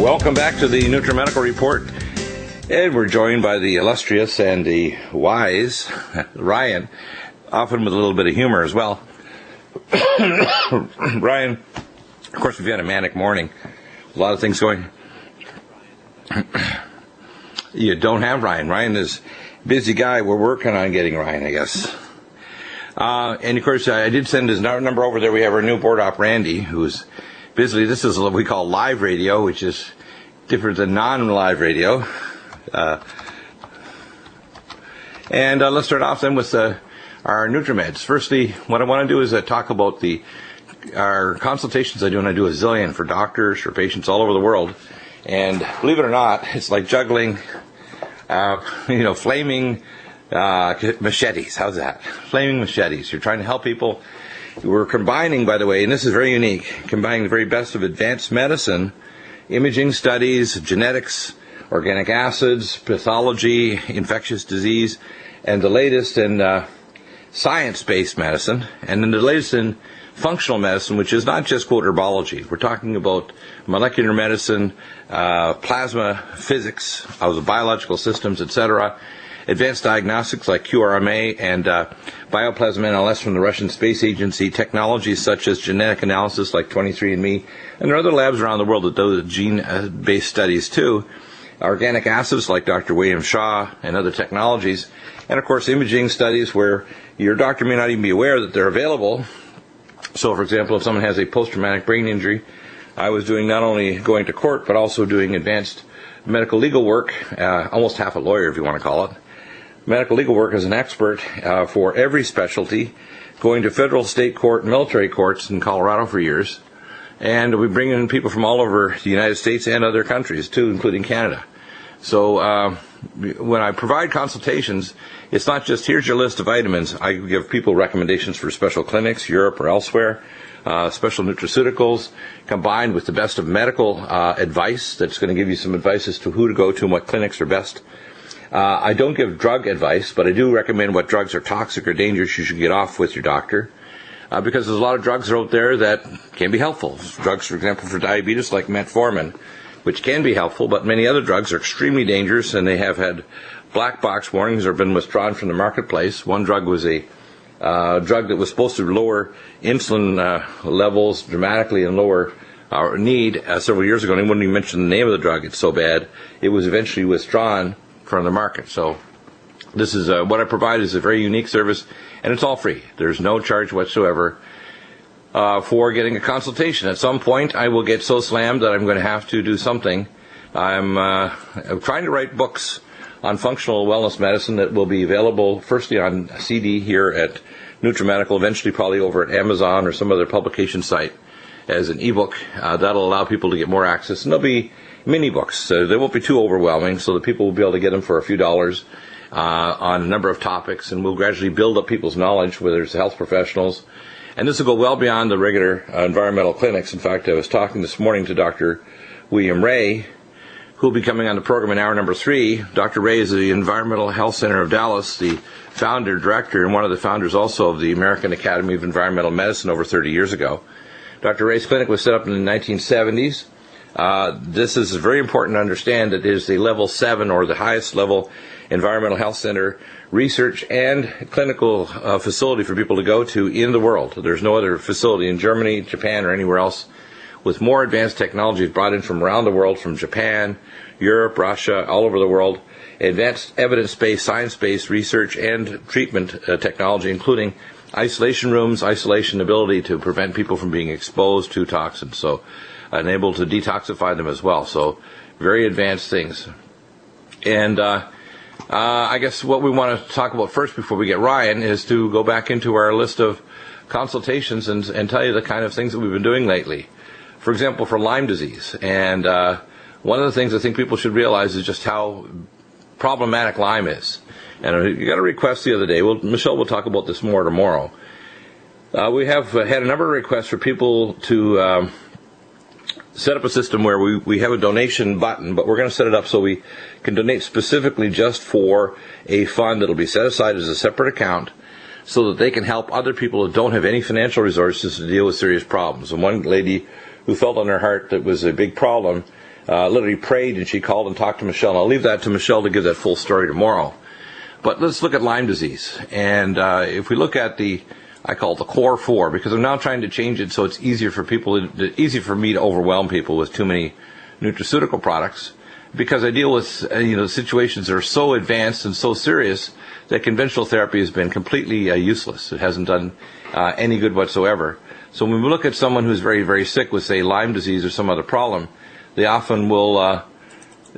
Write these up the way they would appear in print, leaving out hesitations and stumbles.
Welcome back to the Nutrimedical Report. And we're joined by the illustrious and the wise Ryan, often with a little bit of humor as well. Ryan, of course, we've had a manic morning. A lot of things going. You don't have Ryan. Ryan is a busy guy. We're working on getting Ryan, I guess. And of course, I did send his number over there. We have our new board op, Randy, who's busy. This is what we call live radio, which is different than non-live radio. And let's start off then with our NutriMeds. Firstly, what I want to do is talk about our consultations I do, and I do a zillion for doctors, for patients all over the world. And believe it or not, it's like juggling, flaming machetes. How's that? Flaming machetes. You're trying to help people. We're combining, by the way, and this is very unique, combining the very best of advanced medicine, imaging studies, genetics, organic acids, pathology, infectious disease, and the latest in science-based medicine, and then the latest in functional medicine, which is not just, quote, herbology. We're talking about molecular medicine, plasma physics of the biological systems, etc., advanced diagnostics like QRMA and bioplasma NLS from the Russian Space Agency, technologies such as genetic analysis like 23andMe, and there are other labs around the world that do gene-based studies too, organic acids like Dr. William Shaw and other technologies, and of course imaging studies where your doctor may not even be aware that they're available. So, for example, if someone has a post-traumatic brain injury, I was doing not only going to court, but also doing advanced medical legal work, almost half a lawyer if you want to call it. Medical legal work as an expert for every specialty, going to federal, state court, military courts in Colorado for years. And we bring in people from all over the United States and other countries, too, including Canada. So when I provide consultations, it's not just, here's your list of vitamins. I give people recommendations for special clinics, Europe or elsewhere, special nutraceuticals, combined with the best of medical advice that's going to give you some advice as to who to go to and what clinics are best. I don't give drug advice, but I do recommend what drugs are toxic or dangerous you should get off with your doctor. Because there's a lot of drugs out there that can be helpful. Drugs, for example, for diabetes like metformin, which can be helpful, but many other drugs are extremely dangerous, and they have had black box warnings or been withdrawn from the marketplace. One drug was a drug that was supposed to lower insulin levels dramatically and lower our need several years ago, and I wouldn't even mention the name of the drug. It's so bad. It was eventually withdrawn from the market. So this is what I provide is a very unique service, and it's all free. There's no charge whatsoever for getting a consultation. At some point, I will get so slammed that I'm going to have to do something. I'm trying to write books on functional wellness medicine that will be available firstly on CD here at Nutrimedical, eventually probably over at Amazon or some other publication site as an ebook. That'll allow people to get more access, and they'll be mini books, so they won't be too overwhelming, so that people will be able to get them for a few dollars on a number of topics, and we'll gradually build up people's knowledge, whether it's health professionals. And this will go well beyond the regular environmental clinics. In fact, I was talking this morning to Dr. William Ray, who will be coming on the program in hour number 3. Dr. Ray is the Environmental Health Center of Dallas, the founder, director, and one of the founders also of the American Academy of Environmental Medicine over 30 years ago. Dr. Ray's clinic was set up in the 1970s. This is very important to understand. It is the level 7 or the highest level environmental health center research and clinical facility for people to go to in the world. There's no other facility in Germany, Japan, or anywhere else with more advanced technologies brought in from around the world, from Japan, Europe, Russia, all over the world. Advanced evidence-based, science-based research and treatment technology, including isolation rooms, isolation ability to prevent people from being exposed to toxins. So and able to detoxify them as well. So very advanced things. And I guess what we want to talk about first before we get Ryan is to go back into our list of consultations and tell you the kind of things that we've been doing lately. For example, for Lyme disease. And one of the things I think people should realize is just how problematic Lyme is. And you got a request the other day. Michelle will talk about this more tomorrow. We have had a number of requests for people to set up a system where we have a donation button, but we're going to set it up so we can donate specifically just for a fund that will be set aside as a separate account so that they can help other people who don't have any financial resources to deal with serious problems. And one lady who felt on her heart that was a big problem literally prayed, and she called and talked to Michelle. And I'll leave that to Michelle to give that full story tomorrow. But let's look at Lyme disease. And if we look at I call it the core four, because I'm now trying to change it so it's easier for easier for me to overwhelm people with too many nutraceutical products, because I deal with situations that are so advanced and so serious that conventional therapy has been completely useless. It hasn't done any good whatsoever. So when we look at someone who's very, very sick with, say, Lyme disease or some other problem, they often will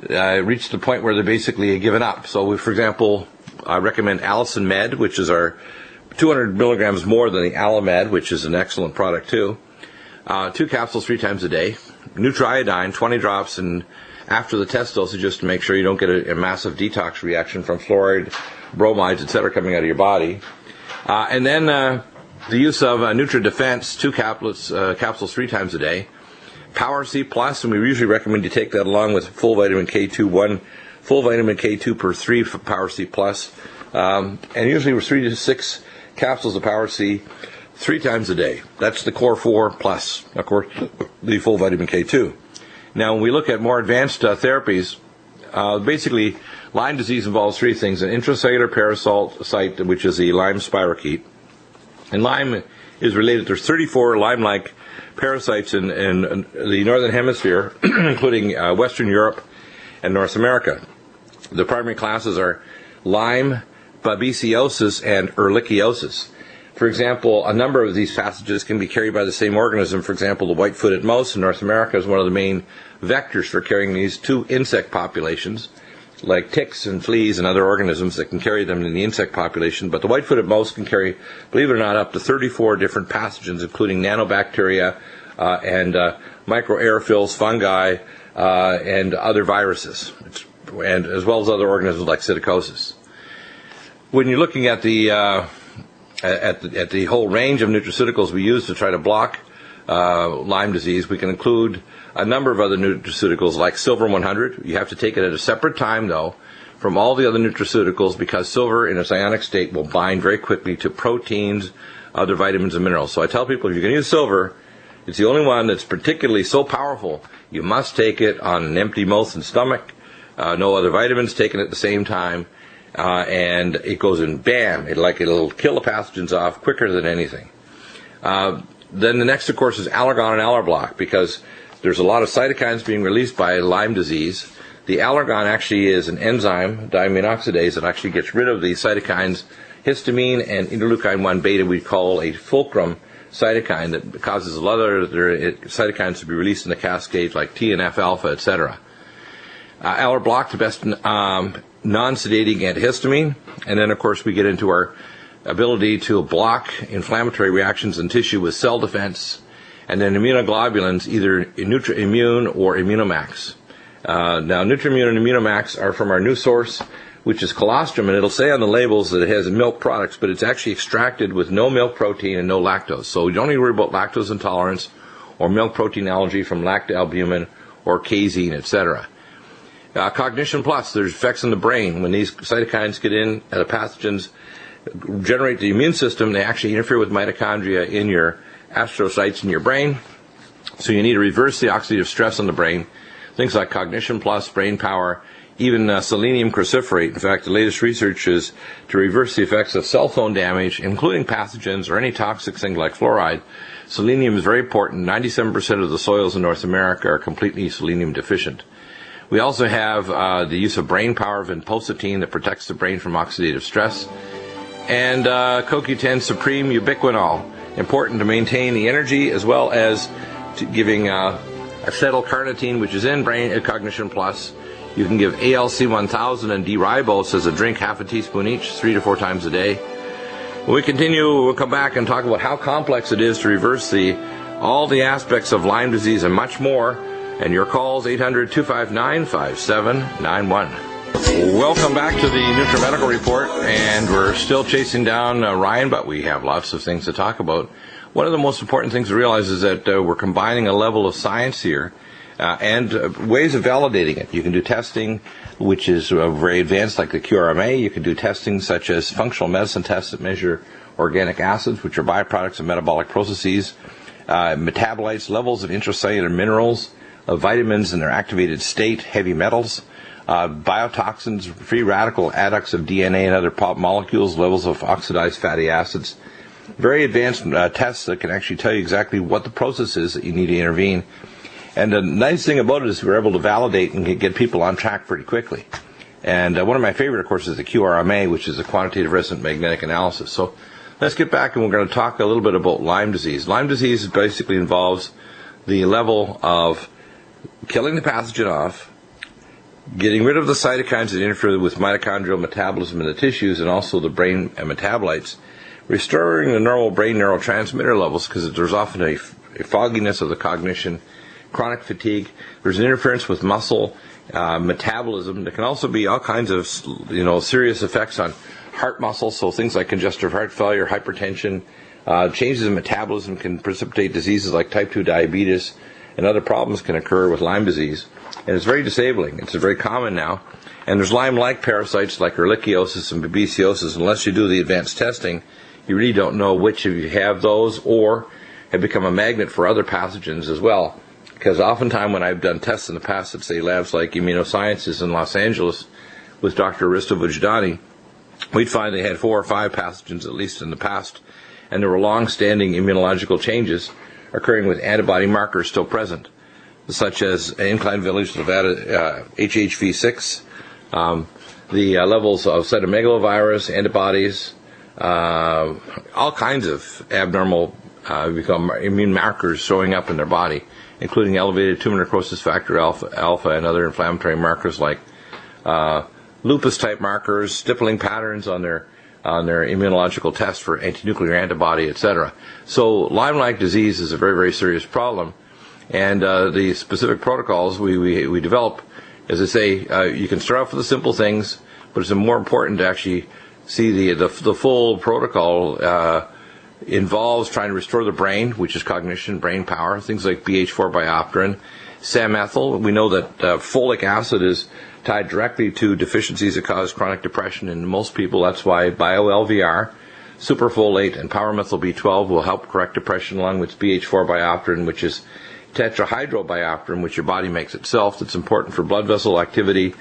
reach the point where they're basically given up. So, for example, I recommend Allicin Med, which is our 200 milligrams more than the Alamed, which is an excellent product too. 2 capsules 3 times a day. Nutriiodine, 20 drops, and after the test dosage, just to make sure you don't get a massive detox reaction from fluoride, bromides, etc., coming out of your body. And then the use of NutriDefense, 2 capsules 3 times a day. Power C Plus, and we usually recommend you take that along with full vitamin K2, 1 full vitamin K2 per 3 for Power C Plus. And usually we're 3 to 6 capsules of Power C 3 times a day. That's the core 4 plus, of course, the full vitamin K2. Now, when we look at more advanced therapies, basically Lyme disease involves 3 things: an intracellular parasite, which is the Lyme spirochete. And Lyme is related. There's 34 Lyme-like parasites in the northern hemisphere, including Western Europe and North America. The primary classes are Lyme, babesiosis, and ehrlichiosis. For example, a number of these pathogens can be carried by the same organism. For example, the white-footed mouse in North America is one of the main vectors for carrying these 2 insect populations, like ticks and fleas and other organisms that can carry them in the insect population. But the white-footed mouse can carry, believe it or not, up to 34 different pathogens, including nanobacteria and microaerophils, fungi, and other viruses, and as well as other organisms like psittacosis. When you're looking at the whole range of nutraceuticals we use to try to block Lyme disease, we can include a number of other nutraceuticals like Silver 100. You have to take it at a separate time, though, from all the other nutraceuticals, because silver in its ionic state will bind very quickly to proteins, other vitamins and minerals. So I tell people, if you're going to use silver, it's the only one that's particularly so powerful, you must take it on an empty mouth and stomach. No other vitamins taken at the same time. And it goes in, bam, it'll kill the pathogens off quicker than anything. Then the next, of course, is Allergon and Allerblock, because there's a lot of cytokines being released by Lyme disease. The Allergon actually is an enzyme, diamine oxidase, that actually gets rid of the cytokines, histamine and interleukin-1 beta, we call a fulcrum cytokine, that causes a lot of other cytokines to be released in the cascade, like TNF-alpha, etc. Allerblock, the best non-sedating antihistamine. And then, of course, we get into our ability to block inflammatory reactions in tissue with cell defense. And then immunoglobulins, either NutriImmune or Immunomax. Now, NutriImmune and Immunomax are from our new source, which is colostrum, and it'll say on the labels that it has milk products, but it's actually extracted with no milk protein and no lactose. So you don't need to worry about lactose intolerance or milk protein allergy from lactalbumin or casein, etc. Cognition Plus, there's effects in the brain. When these cytokines get in, the pathogens generate the immune system, they actually interfere with mitochondria in your astrocytes in your brain. So you need to reverse the oxidative stress on the brain. Things like Cognition Plus, brain power, even selenium cruciferate. In fact, the latest research is to reverse the effects of cell phone damage, including pathogens or any toxic thing like fluoride. Selenium is very important. 97% of the soils in North America are completely selenium deficient. We also have the use of brain power, vinpocetine, that protects the brain from oxidative stress. And CoQ10 Supreme Ubiquinol, important to maintain the energy, as well as giving acetylcarnitine, which is in Brain Cognition Plus. You can give ALC1000 and D-ribose as a drink, half a teaspoon each, 3 to 4 times a day. When we continue, we'll come back and talk about how complex it is to reverse all the aspects of Lyme disease and much more. And your calls, 800-259-5791. Welcome back to the Nutrimedical Report, and we're still chasing down Ryan, but we have lots of things to talk about. One of the most important things to realize is that we're combining a level of science here and ways of validating it. You can do testing, which is very advanced, like the QRMA. You can do testing such as functional medicine tests that measure organic acids, which are byproducts of metabolic processes, metabolites, levels of intracellular minerals, of vitamins in their activated state, heavy metals, biotoxins, free radical adducts of DNA and other molecules, levels of oxidized fatty acids. Very advanced tests that can actually tell you exactly what the process is that you need to intervene. And the nice thing about it is we're able to validate and get people on track pretty quickly. And one of my favorite, of course, is the QRMA, which is a quantitative resonant magnetic analysis. So let's get back, and we're going to talk a little bit about Lyme disease. Lyme disease basically involves the level of killing the pathogen off, getting rid of the cytokines that interfere with mitochondrial metabolism in the tissues and also the brain metabolites, restoring the normal brain neurotransmitter levels, because there's often a fogginess of the cognition, chronic fatigue. There's an interference with muscle metabolism. There can also be all kinds of serious effects on heart muscle, so things like congestive heart failure, hypertension, changes in metabolism can precipitate diseases like type 2 diabetes, and other problems can occur with Lyme disease. And it's very disabling. It's very common now. And there's Lyme-like parasites like ehrlichiosis and babesiosis. Unless you do the advanced testing, you really don't know which of you have those or have become a magnet for other pathogens as well. Because oftentimes when I've done tests in the past at, say, labs like Immunosciences in Los Angeles with Dr. Aristo Vujadani, we'd find they had 4 or 5 pathogens at least in the past, and there were long-standing immunological changes occurring with antibody markers still present, such as Incline Village, Nevada, HHV6, the levels of cytomegalovirus, antibodies, all kinds of abnormal immune markers showing up in their body, including elevated tumor necrosis factor alpha and other inflammatory markers like lupus-type markers, stippling patterns on their immunological test for anti-nuclear antibody, etc. So Lyme-like disease is a very, very serious problem. And the specific protocols we develop, as I say, you can start off with the simple things, but it's more important to actually see the full protocol involves trying to restore the brain, which is cognition, brain power, things like BH4 biopterin, samethyl. We know that folic acid is tied directly to deficiencies that cause chronic depression in most people. That's why bio-LVR, superfolate, and power-methyl B12 will help correct depression along with BH4 biopterin, which is tetrahydrobiopterin, which your body makes itself. That's important for blood vessel activity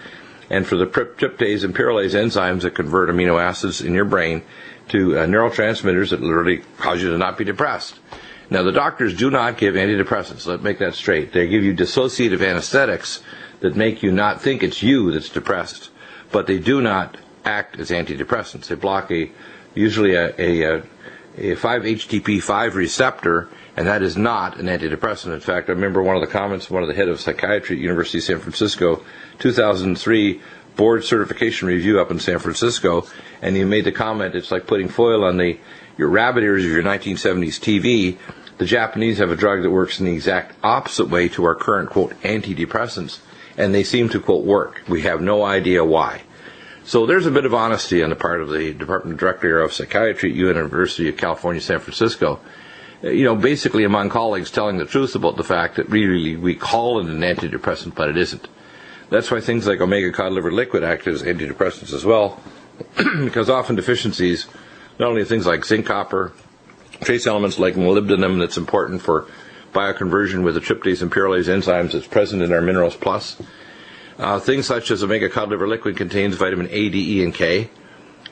and for the tryptase and pyrrolase enzymes that convert amino acids in your brain to neurotransmitters that literally cause you to not be depressed. Now, the doctors do not give antidepressants. Let's make that straight. They give you dissociative anesthetics that make you not think it's you that's depressed, but they do not act as antidepressants. They block usually a 5-HTP5 receptor, and that is not an antidepressant. In fact, I remember one of the comments from one of the head of psychiatry at University of San Francisco, 2003 board certification review up in San Francisco, and he made the comment, it's like putting foil on your rabbit ears of your 1970s TV. The Japanese have a drug that works in the exact opposite way to our current, quote, antidepressants, and they seem to, quote, work. We have no idea why. So there's a bit of honesty on the part of the Department Director of Psychiatry at University of California, San Francisco. Basically among colleagues telling the truth about the fact that really we call it an antidepressant, but it isn't. That's why things like omega cod liver liquid act as antidepressants as well, because often deficiencies, not only things like zinc, copper, trace elements like molybdenum that's important for bioconversion with the tryptase and pyrrolase enzymes that's present in our Minerals Plus. Things such as omega cod liver liquid contains vitamin A, D, E, and K.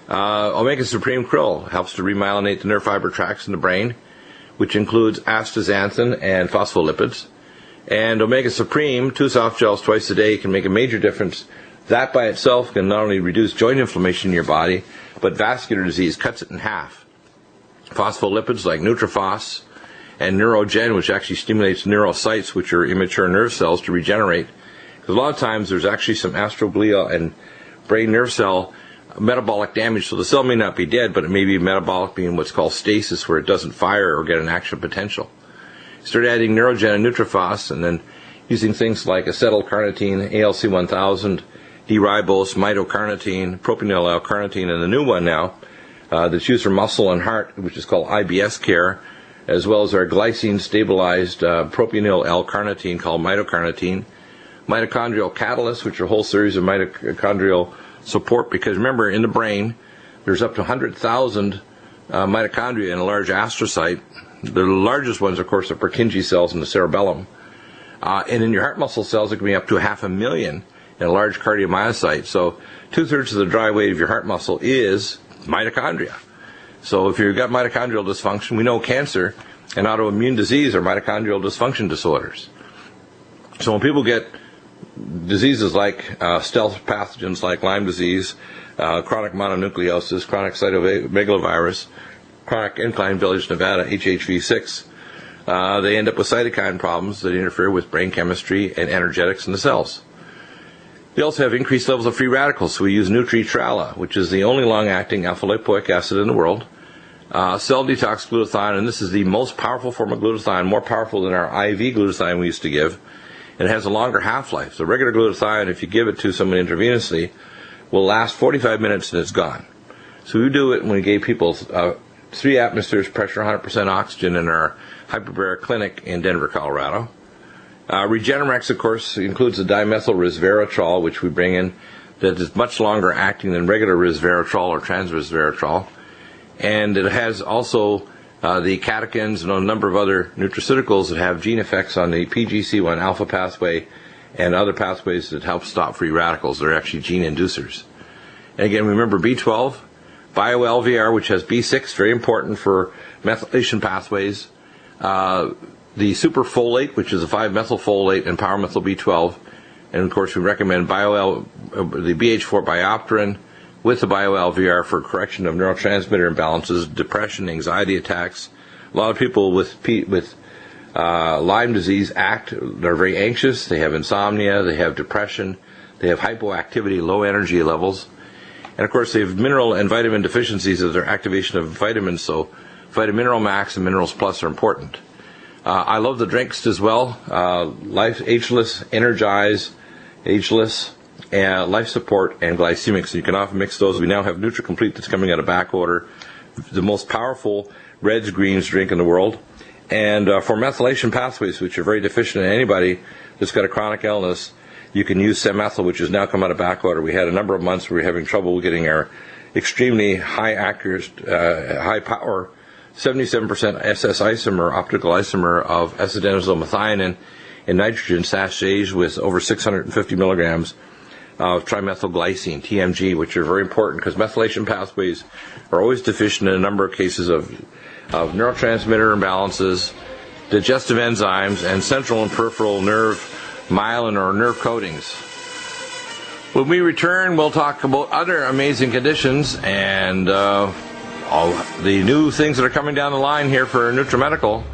Omega Supreme Krill helps to remyelinate the nerve fiber tracts in the brain, which includes astaxanthin and phospholipids. And Omega Supreme, 2 soft gels twice a day, can make a major difference. That by itself can not only reduce joint inflammation in your body, but vascular disease cuts it in half. Phospholipids like Nutrifos and Neurogen, which actually stimulates neurocytes, which are immature nerve cells, to regenerate. Because a lot of times there's actually some astroglial and brain nerve cell metabolic damage. So the cell may not be dead, but it may be metabolic, being what's called stasis, where it doesn't fire or get an action potential. Start adding Neurogen and Nutrifos, and then using things like acetylcarnitine, ALC-1000, D-ribose, mitocarnitine, propionyl L-carnitine, and the new one now that's used for muscle and heart, which is called IBS care, as well as our glycine-stabilized propionyl L-carnitine called mitocarnitine, mitochondrial catalysts, which are a whole series of mitochondrial support, because remember, in the brain, there's up to 100,000 mitochondria in a large astrocyte. The largest ones, of course, are Purkinje cells in the cerebellum. And in your heart muscle cells, it can be up to 500,000 in a large cardiomyocyte. So 2/3 of the dry weight of your heart muscle is mitochondria. So if you've got mitochondrial dysfunction, we know cancer and autoimmune disease are mitochondrial dysfunction disorders. So when people get diseases like stealth pathogens like Lyme disease, chronic mononucleosis, chronic cytomegalovirus, chronic incline village Nevada, HHV6, they end up with cytokine problems that interfere with brain chemistry and energetics in the cells. They also have increased levels of free radicals, so we use Nutrimedical, which is the only long-acting alpha-lipoic acid in the world. Cell detox glutathione, and this is the most powerful form of glutathione, more powerful than our IV glutathione we used to give. And it has a longer half-life. So regular glutathione, if you give it to someone intravenously, will last 45 minutes and it's gone. So we do it when we gave people 3 atmospheres pressure, 100% oxygen in our hyperbaric clinic in Denver, Colorado. REJUVENATION, of course, includes the dimethyl resveratrol, which we bring in, that is much longer acting than regular resveratrol or transresveratrol. And it has also the catechins and a number of other nutraceuticals that have gene effects on the PGC1 alpha pathway and other pathways that help stop free radicals. They're actually gene inducers. And again, remember B12, bio-LVR, which has B6, very important for methylation pathways. The superfolate, which is a 5-methylfolate and power-methyl B12. And, of course, we recommend the BH4 biopterin with the bio-LVR for correction of neurotransmitter imbalances, depression, anxiety attacks. A lot of people with Lyme disease they're very anxious, they have insomnia, they have depression, they have hypoactivity, low energy levels. And, of course, they have mineral and vitamin deficiencies of their activation of vitamins, so Vitamineral Max and Minerals Plus are important. I love the drinks as well. Life Ageless, Energize, Ageless, Life Support, and Glycemic. So you can often mix those. We now have NutriComplete that's coming out of back order, the most powerful reds, greens drink in the world. And for methylation pathways, which are very deficient in anybody that's got a chronic illness, you can use Semethyl, which has now come out of back order. We had a number of months where we were having trouble getting our extremely high power 77% SS isomer, optical isomer of S-adenosyl methionine in nitrogen sachets with over 650 milligrams of trimethylglycine, TMG, which are very important because methylation pathways are always deficient in a number of cases of neurotransmitter imbalances, digestive enzymes, and central and peripheral nerve myelin or nerve coatings. When we return, we'll talk about other amazing conditions and all the new things that are coming down the line here for Nutrimedical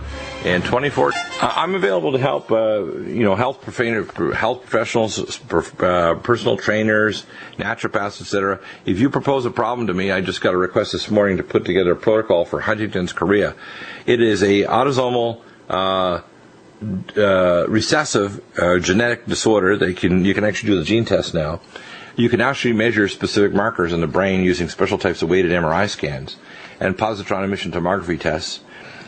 in 2014. I'm available to help, health professionals, personal trainers, naturopaths, etc. If you propose a problem to me, I just got a request this morning to put together a protocol for Huntington's chorea. It is a autosomal recessive genetic disorder that you can actually do the gene test now. You can actually measure specific markers in the brain using special types of weighted MRI scans and positron emission tomography tests.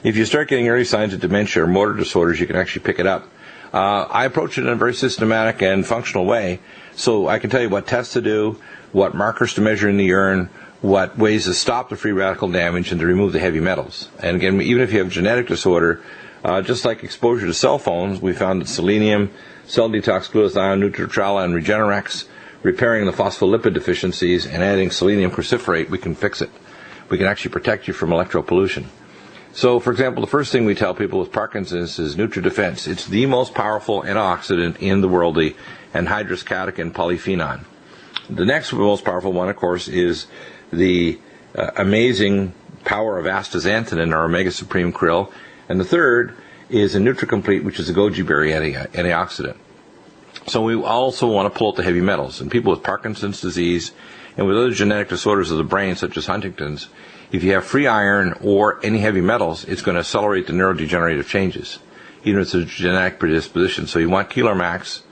If you start getting early signs of dementia or motor disorders, you can actually pick it up. I approach it in a very systematic and functional way, so I can tell you what tests to do, what markers to measure in the urine, what ways to stop the free radical damage and to remove the heavy metals. And again, even if you have a genetic disorder, just like exposure to cell phones, we found that selenium, cell detox glutathione, Nutrimedical, and REJUVENATION, repairing the phospholipid deficiencies and adding selenium cruciferate, we can fix it. We can actually protect you from electropollution. So, for example, the first thing we tell people with Parkinson's is NutriDefense. It's the most powerful antioxidant in the world, the anhydrous catechin polyphenol. The next most powerful one, of course, is the amazing power of astaxanthin, our Omega Supreme krill. And the third is a NutriComplete, which is a goji berry antioxidant. So we also want to pull out the heavy metals. And people with Parkinson's disease and with other genetic disorders of the brain, such as Huntington's, if you have free iron or any heavy metals, it's going to accelerate the neurodegenerative changes, even if it's a genetic predisposition. So you want Keeler Max,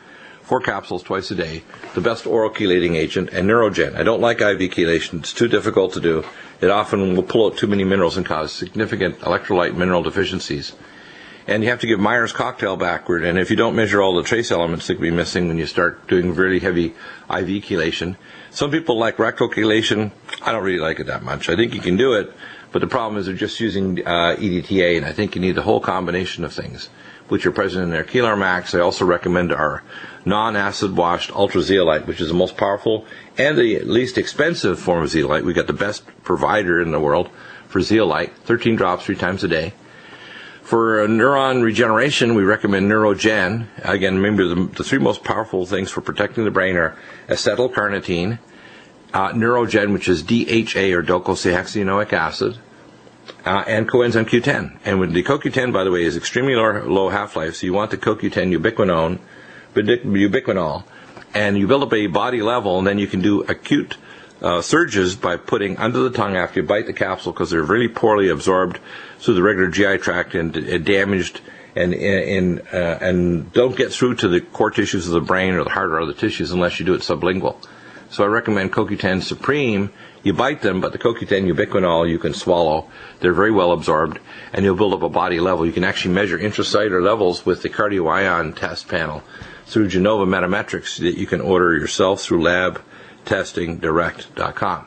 4 capsules twice a day, the best oral chelating agent, and Neurogen. I don't like IV chelation. It's too difficult to do. It often will pull out too many minerals and cause significant electrolyte mineral deficiencies. And you have to give Myers cocktail backward, and if you don't measure all the trace elements that can be missing when you start doing really heavy IV chelation. Some people like rectal chelation. I don't really like it that much. I think you can do it, but the problem is they're just using EDTA, and I think you need the whole combination of things. which are present in their Keelar Max. I also recommend our non-acid washed ultra zeolite, which is the most powerful and the least expensive form of zeolite. We got the best provider in the world for zeolite, 13 drops 3 times a day. For neuron regeneration, we recommend Neurogen. Again, remember the 3 most powerful things for protecting the brain are acetylcarnitine, Neurogen, which is DHA or docosahexaenoic acid, and coenzyme Q10. And with the CoQ10, by the way, is extremely low half-life, so you want the CoQ10 ubiquinol, and you build up a body level, and then you can do acute surges by putting under the tongue after you bite the capsule, because they're really poorly absorbed through the regular GI tract and damaged and don't get through to the core tissues of the brain or the heart or other tissues unless you do it sublingual. So I recommend CoQ10 Supreme. You bite them, but the CoQ10 ubiquinol you can swallow. They're very well absorbed, and you'll build up a body level. You can actually measure intracellular levels with the cardio-ion test panel through Genova Metametrics that you can order yourself through labtestingdirect.com.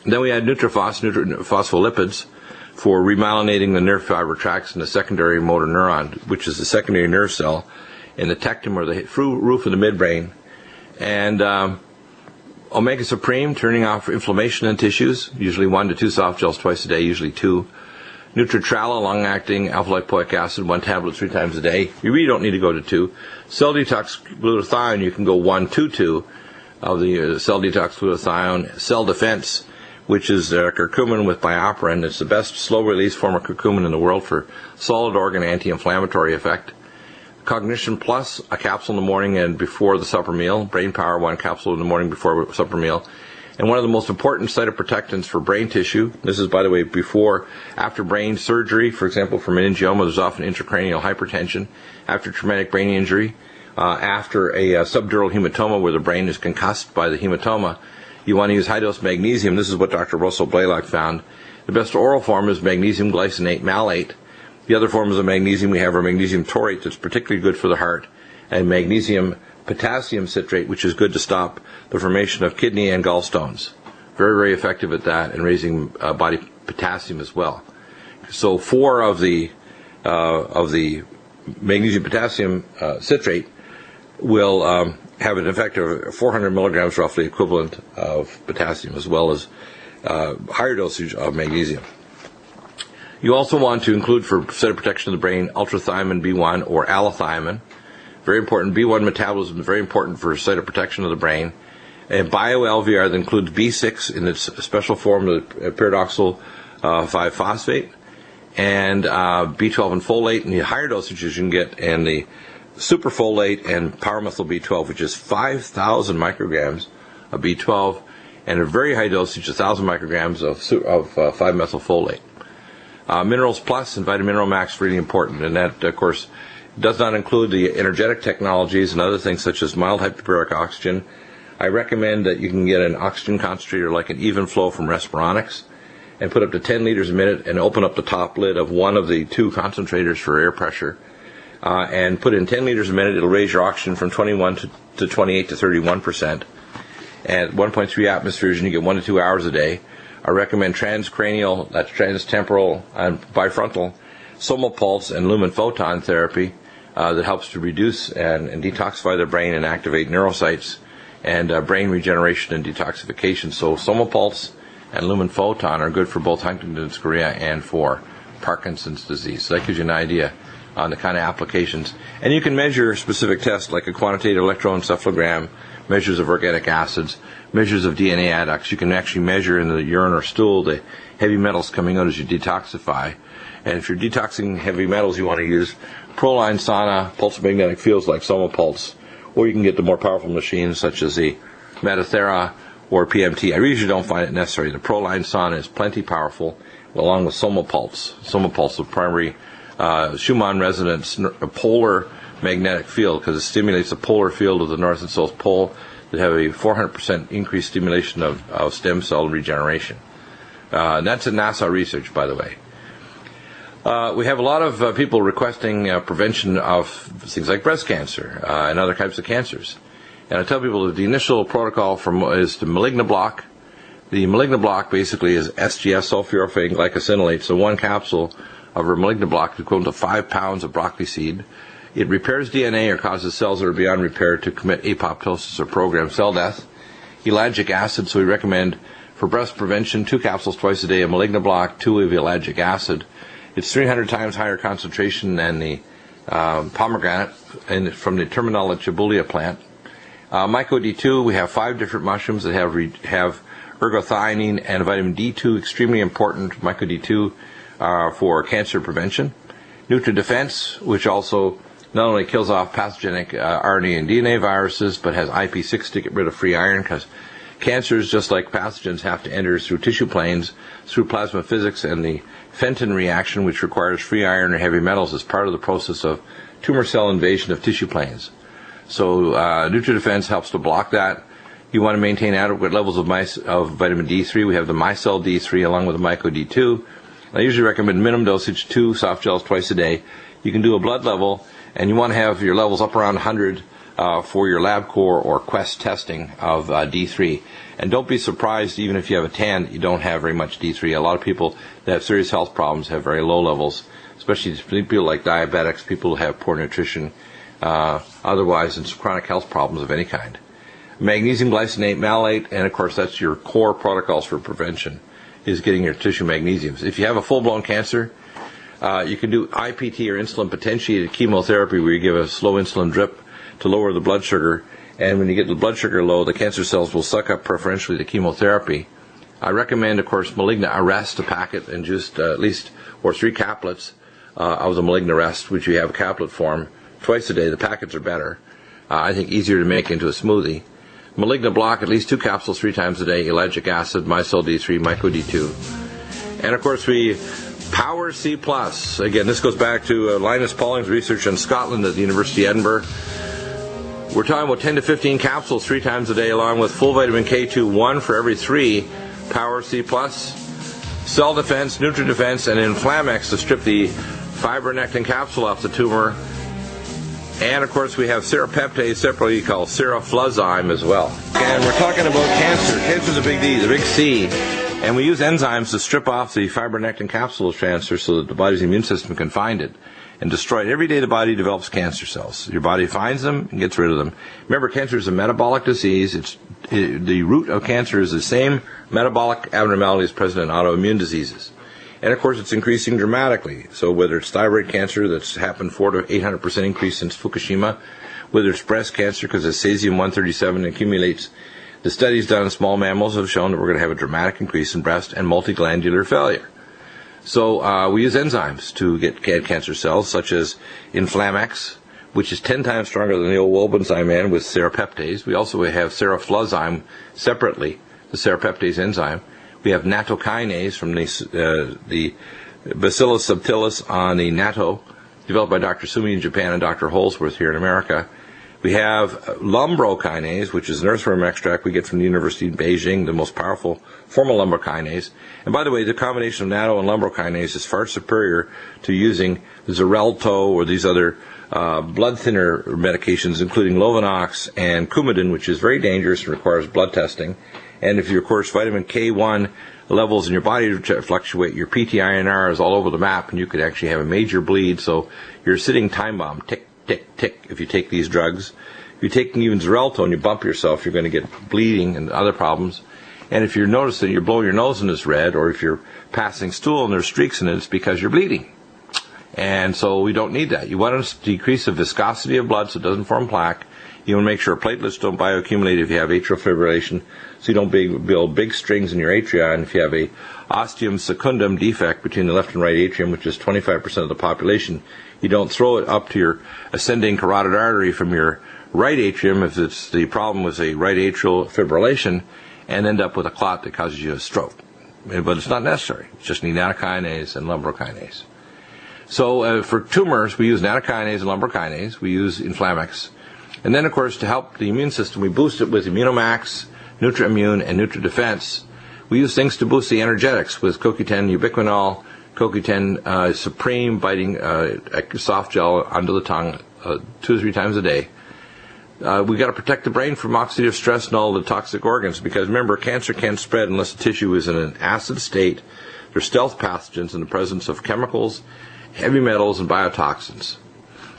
Then we add nutrifospholipids for remyelinating the nerve fiber tracts in the secondary motor neuron, which is the secondary nerve cell in the tectum or the roof of the midbrain. And Omega Supreme, turning off inflammation in tissues, usually 1 to 2 soft gels twice a day, usually 2. Nutritrala, long-acting alpha-lipoic acid, 1 tablet 3 times a day. You really don't need to go to 2. Cell detox glutathione, you can go 1 to 2 of the cell detox glutathione. Cell defense, which is curcumin with bioperin. It's the best slow-release form of curcumin in the world for solid organ anti-inflammatory effect. Cognition Plus, a capsule in the morning and before the supper meal. Brain Power, 1 capsule in the morning before supper meal. And one of the most important cytoprotectants for brain tissue, this is, by the way, after brain surgery, for example, for meningioma, there's often intracranial hypertension. After traumatic brain injury, after a subdural hematoma where the brain is concussed by the hematoma, you want to use high-dose magnesium. This is what Dr. Russell Blaylock found. The best oral form is magnesium glycinate malate. The other forms of magnesium we have are magnesium taurate, that's particularly good for the heart, and magnesium potassium citrate, which is good to stop the formation of kidney and gallstones. Very, very effective at that and raising body potassium as well. So 4 of the magnesium potassium citrate will have an effect of 400 milligrams, roughly equivalent of potassium, as well as higher dosage of magnesium. You also want to include, for cytoprotection of the brain, ultrathymine B1 or allothymine. Very important. B1 metabolism is very important for cytoprotection of the brain. And bio-LVR that includes B6 in its special form of pyridoxal 5-phosphate, and B12 and folate, and the higher dosages you can get, and the superfolate and pyromethyl B12, which is 5,000 micrograms of B12, and a very high dosage, 1,000 micrograms of 5-methylfolate. Minerals Plus and Vitamin Mineral Max, really important, and that, of course, does not include the energetic technologies and other things such as mild hyperbaric oxygen. I recommend that you can get an oxygen concentrator like an Even Flow from Respironics and put up to 10 liters a minute and open up the top lid of one of the 2 concentrators for air pressure and put in 10 liters a minute. It'll raise your oxygen from 21 to 28 to 31%. At 1.3 atmospheres, and you get 1 to 2 hours a day. I recommend transcranial, that's transtemporal and bifrontal, somopulse and lumen photon therapy that helps to reduce and detoxify the brain and activate neurocytes and brain regeneration and detoxification. So somopulse and lumen photon are good for both Huntington's chorea and for Parkinson's disease. So that gives you an idea on the kind of applications. And you can measure specific tests like a quantitative electroencephalogram, measures of organic acids, measures of DNA adducts. You can actually measure in the urine or stool the heavy metals coming out as you detoxify. And if you're detoxing heavy metals, you want to use Proline sauna, pulse magnetic fields like Somopulse, or you can get the more powerful machines such as the Metathera or PMT. I usually don't find it necessary. The Proline sauna is plenty powerful, along with Somopulse. Somopulse, the primary Schumann resonance polar magnetic field, because it stimulates the polar field of the North and South Pole that have a 400% increased stimulation of stem cell regeneration. And that's in NASA research, by the way. We have a lot of people requesting prevention of things like breast cancer and other types of cancers. And I tell people that the initial protocol is to Malignablock. The Malignablock basically is SGS, sulforaphane glycosinolate. So 1 capsule of our malignant block is equivalent to 5 pounds of broccoli seed. It repairs DNA or causes cells that are beyond repair to commit apoptosis or programmed cell death. Ellagic acid, so we recommend for breast prevention 2 capsules twice a day of malignant block, 2 of ellagic acid. It's 300 times higher concentration than the pomegranate and from the Terminella chibulia plant. Myco D2, we have 5 different mushrooms that have ergothioneine and vitamin D2, extremely important, Myco D2, for cancer prevention. NutriDefense, which also not only kills off pathogenic RNA and DNA viruses, but has IP6 to get rid of free iron, because cancers, just like pathogens, have to enter through tissue planes, through plasma physics and the Fenton reaction, which requires free iron or heavy metals as part of the process of tumor cell invasion of tissue planes. So NutriDefense helps to block that. You want to maintain adequate levels of vitamin D3. We have the MyCell D3 along with the Myco D2. I usually recommend minimum dosage 2 soft gels twice a day. You can do a blood level, and you want to have your levels up around 100 for your LabCorp or Quest testing of D3. And don't be surprised, even if you have a tan, that you don't have very much D3. A lot of people that have serious health problems have very low levels, especially people like diabetics, people who have poor nutrition, otherwise, and some chronic health problems of any kind. Magnesium glycinate, malate, and of course that's your core protocols for prevention, is getting your tissue magnesiums. If you have a full-blown cancer, you can do IPT or insulin potentiated chemotherapy, where you give a slow insulin drip to lower the blood sugar, and when you get the blood sugar low, the cancer cells will suck up preferentially the chemotherapy. I recommend, of course, malignant arrest, a packet, and just at least or 3 caplets of the malignant arrest, which you have a caplet form twice a day. The packets are better. I think easier to make into a smoothie. Malignant block, at least 2 capsules 3 times a day, ellagic acid, MyCell D3, Myco D2. And of course, we Power C+. Again, this goes back to Linus Pauling's research in Scotland at the University of Edinburgh. We're talking about 10 to 15 capsules 3 times a day, along with full vitamin K2, 1 for every 3, Power C+, Cell Defense, NutriDefense, and Inflamex to strip the fibronectin capsule off the tumor. And of course, we have serapeptase, separately called serafluzyme as well. And we're talking about cancer. Cancer is a big D, the big C. And we use enzymes to strip off the fibronectin capsule transfer so that the body's immune system can find it and destroy it. Every day the body develops cancer cells. Your body finds them and gets rid of them. Remember, cancer is a metabolic disease. The root of cancer is the same metabolic abnormalities present in autoimmune diseases. And of course, it's increasing dramatically. So whether it's thyroid cancer, that's happened 400 to 800% increase since Fukushima, whether it's breast cancer because of cesium-137 accumulates. The studies done in small mammals have shown that we're going to have a dramatic increase in breast and multiglandular failure. So we use enzymes to get cancer cells, such as Inflamex, which is 10 times stronger than the old Wolbenzyme N with serapeptase. We also have serafluzyme separately, the serapeptase enzyme. We have nattokinase from the Bacillus subtilis on the natto, developed by Dr. Sumi in Japan and Dr. Holsworth here in America. We have lumbrokinase, which is an earthworm extract we get from the University of Beijing, the most powerful form of lumbrokinase. And by the way, the combination of natto and lumbrokinase is far superior to using Xarelto or these other blood thinner medications, including Lovenox and Coumadin, which is very dangerous and requires blood testing. And if your, of course, vitamin K1 levels in your body fluctuate, your PT-INR is all over the map, and you could actually have a major bleed. So you're a sitting time bomb, tick, tick, tick, if you take these drugs. If you're taking even Xarelto and you bump yourself, you're going to get bleeding and other problems. And if you notice that you're blowing your nose and it's red, or if you're passing stool and there's streaks in it, it's because you're bleeding. And so we don't need that. You want to decrease the viscosity of blood so it doesn't form plaque. You want to make sure platelets don't bioaccumulate if you have atrial fibrillation, so you don't build big strings in your atria. And if you have a ostium secundum defect between the left and right atrium, which is 25% of the population, you don't throw it up to your ascending carotid artery from your right atrium if it's the problem with a right atrial fibrillation, and end up with a clot that causes you a stroke. But it's not necessary. You just need nattokinase and lumbrokinase. So for tumors, we use nattokinase and lumbrokinase. We use Inflamex. And then, of course, to help the immune system, we boost it with Immunomax, NutriImmune, and NutriDefense. We use things to boost the energetics with CoQ10 ubiquinol, CoQ10 Supreme, biting soft gel under the tongue 2 or 3 times a day. We got to protect the brain from oxidative stress and all the toxic organs, because remember, cancer can't spread unless the tissue is in an acid state. They're stealth pathogens in the presence of chemicals, heavy metals, and biotoxins.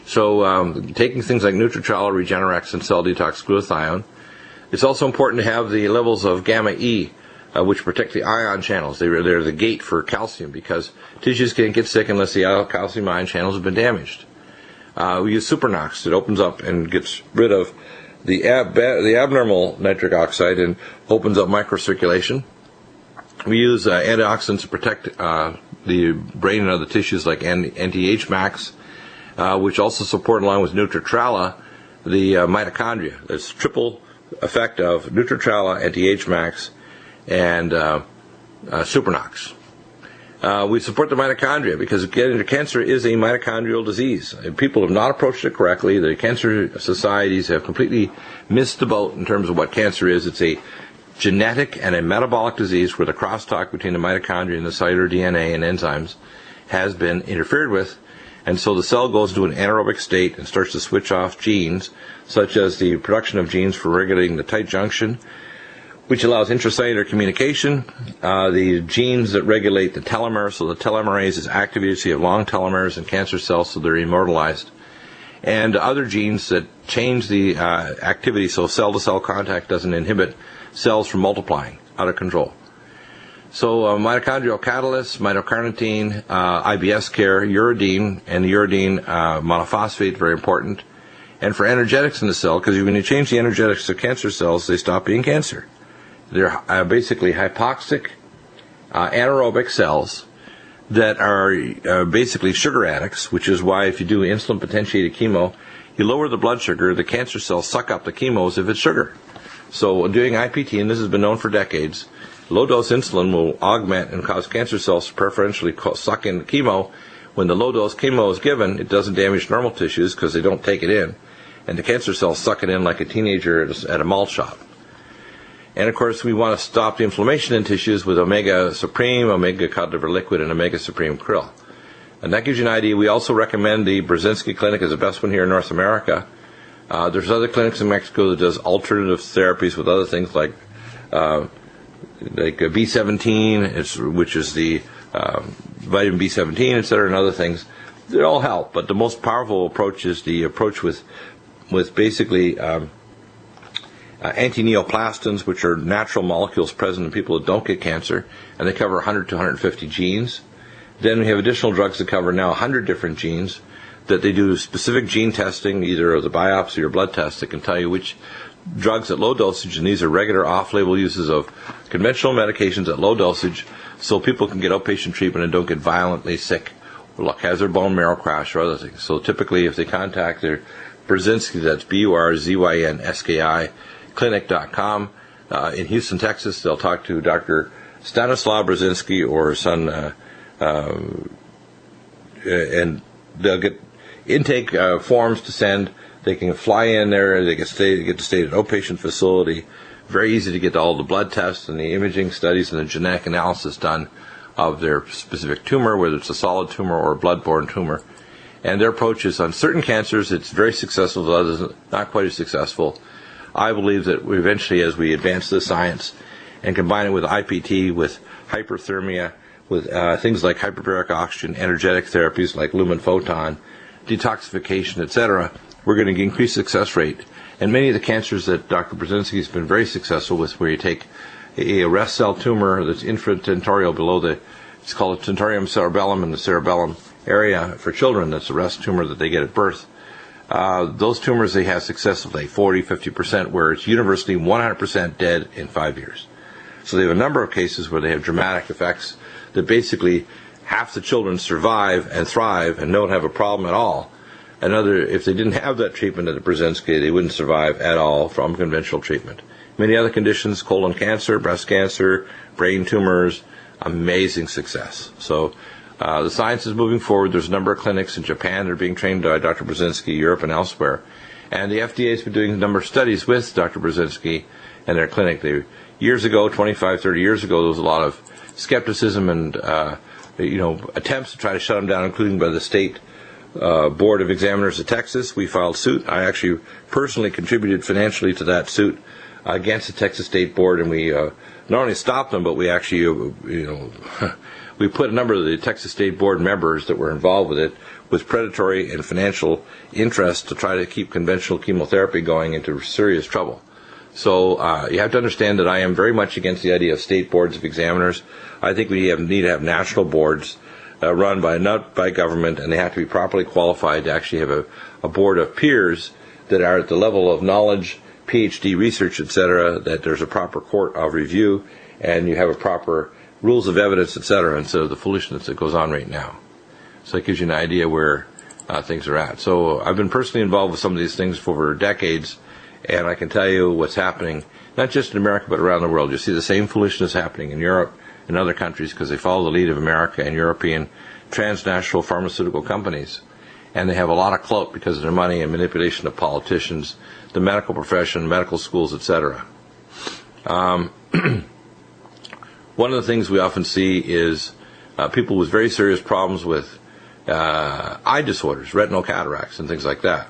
So taking things like Nutritrala, Regenerex, and Cell Detox Glutathione. It's also important to have the levels of gamma E, which protect the ion channels. They're the gate for calcium, because tissues can't get sick unless the calcium ion channels have been damaged. We use Supernox. It opens up and gets rid of the abnormal nitric oxide and opens up microcirculation. We use antioxidants to protect the brain and other tissues like anti-H max, which also support, along with Nutritrala, the mitochondria. There's triple effect of Nutritrala, anti-H max, and Supernox. We support the mitochondria because getting cancer is a mitochondrial disease. If people have not approached it correctly. The cancer societies have completely missed the boat in terms of what cancer is. It's a genetic and a metabolic disease where the crosstalk between the mitochondria and the cellular DNA and enzymes has been interfered with. And so the cell goes into an anaerobic state and starts to switch off genes, such as the production of genes for regulating the tight junction, which allows intracellular communication, the genes that regulate the telomere, so the telomerase is activated, so you have long telomeres in cancer cells, so they're immortalized, and other genes that change the activity so cell-to-cell contact doesn't inhibit cells from multiplying out of control. So mitochondrial catalysts, mitocarnitine, IBS care, uridine, and the uridine monophosphate, very important. And for energetics in the cell, because when you change the energetics of cancer cells, they stop being cancer. They're basically hypoxic, anaerobic cells that are basically sugar addicts, which is why if you do insulin potentiated chemo, you lower the blood sugar, the cancer cells suck up the chemo as if it's sugar. So doing IPT, and this has been known for decades, low-dose insulin will augment and cause cancer cells to preferentially suck in the chemo. When the low-dose chemo is given, it doesn't damage normal tissues because they don't take it in, and the cancer cells suck it in like a teenager at a malt shop. And of course, we want to stop the inflammation in tissues with Omega Supreme, Omega Cod Liver Liquid, and Omega Supreme Krill. And that gives you an idea. We also recommend the Brzezinski Clinic as the best one here in North America. There's other clinics in Mexico that does alternative therapies with other things like B17, which is the vitamin B17, etc., and other things. They all help, but the most powerful approach is the approach with basically antineoplastins, which are natural molecules present in people that don't get cancer, and they cover 100 to 150 genes. Then we have additional drugs that cover now 100 different genes that they do specific gene testing, either of the biopsy or blood test, that can tell you which drugs at low dosage, and these are regular off-label uses of conventional medications at low dosage, so people can get outpatient treatment and don't get violently sick or has their bone marrow crash or other things. So typically if they contact their Brzezinski, that's BURZYNSKI, clinic.com. In Houston, Texas, they'll talk to Dr. Stanislaw Brzezinski or his son, and they'll get intake forms to send. They can fly in there. They get to stay at an outpatient facility. Very easy to get all the blood tests and the imaging studies and the genetic analysis done of their specific tumor, whether it's a solid tumor or a blood-borne tumor. And their approach is on certain cancers, it's very successful, with others not quite as successful. I believe that we eventually, as we advance the science and combine it with IPT, with hyperthermia, with things like hyperbaric oxygen, energetic therapies like lumen photon, detoxification, etc., we're going to increase success rate. And many of the cancers that Dr. Brzezinski has been very successful with, where you take a rest cell tumor that's infratentorial below it's called a tentorium cerebellum in the cerebellum area for children, that's a rest tumor that they get at birth. Those tumors, they have success of like 40, 50%, where it's universally 100% dead in 5 years. So they have a number of cases where they have dramatic effects that basically half the children survive and thrive and don't have a problem at all. If they didn't have that treatment at the Brzezinski, they wouldn't survive at all from conventional treatment. Many other conditions, colon cancer, breast cancer, brain tumors, amazing success. So the science is moving forward. There's a number of clinics in Japan that are being trained by Dr. Brzezinski, Europe, and elsewhere. And the FDA has been doing a number of studies with Dr. Brzezinski and their clinic. Years ago, 25, 30 years ago, there was a lot of skepticism and attempts to try to shut him down, including by the state Board of Examiners of Texas. We filed suit. I actually personally contributed financially to that suit against the Texas State Board, and we not only stopped them, but we actually we put a number of the Texas State Board members that were involved with it with predatory and financial interest to try to keep conventional chemotherapy going into serious trouble. So you have to understand that I am very much against the idea of state boards of examiners. I think we need to have national boards run not by government, and they have to be properly qualified to actually have a board of peers that are at the level of knowledge, PhD research, etc., that there's a proper court of review, and you have a proper rules of evidence, etc., instead of the foolishness that goes on right now. So it gives you an idea where things are at. So I've been personally involved with some of these things for over decades, and I can tell you what's happening, not just in America, but around the world. You see the same foolishness happening in Europe and other countries because they follow the lead of America and European transnational pharmaceutical companies. And they have a lot of clout because of their money and manipulation of politicians, the medical profession, medical schools, etc. One of the things we often see is people with very serious problems with eye disorders, retinal cataracts, and things like that.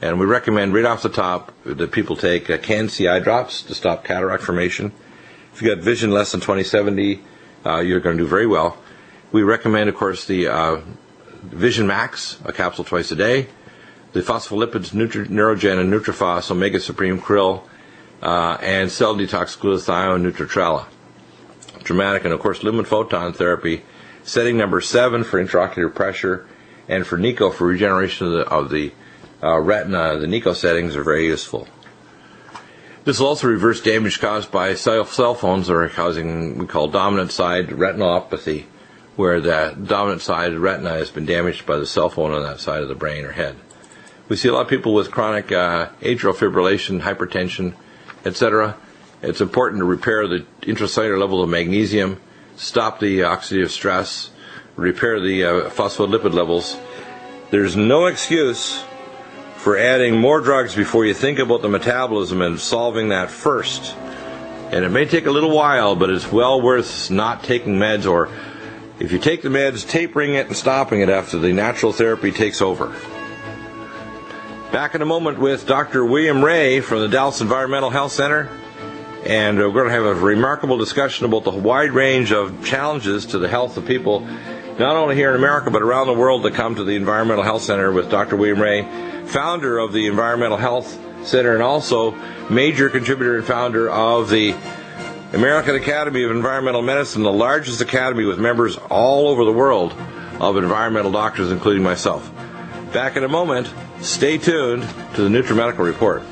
And we recommend right off the top that people take Can-C eye drops to stop cataract formation. If you've got vision less than 20/70, you're going to do very well. We recommend, of course, the Vision Max, a capsule twice a day, the phospholipids Neurogen and Nutrifos, Omega Supreme Krill, and Cell Detox Glutathione Nutritrella. Dramatic, and of course, lumen photon therapy, setting number 7 for intraocular pressure, and for NICO for regeneration of the retina. The NICO settings are very useful. This will also reverse damage caused by cell phones that are causing, we call dominant side retinopathy, where the dominant side retina has been damaged by the cell phone on that side of the brain or head. We see a lot of people with chronic atrial fibrillation, hypertension, etc. It's important to repair the intracellular level of magnesium, stop the oxidative stress, repair the phospholipid levels. There's no excuse for adding more drugs before you think about the metabolism and solving that first. And it may take a little while, but it's well worth not taking meds, or if you take the meds, tapering it and stopping it after the natural therapy takes over. Back in a moment with Dr. William Ray from the Dallas Environmental Health Center, and we're going to have a remarkable discussion about the wide range of challenges to the health of people, not only here in America, but around the world, that come to the Environmental Health Center with Dr. William Ray, founder of the Environmental Health Center and also major contributor and founder of the American Academy of Environmental Medicine, the largest academy with members all over the world of environmental doctors, including myself. Back in a moment. Stay tuned to the Nutrimedical Report.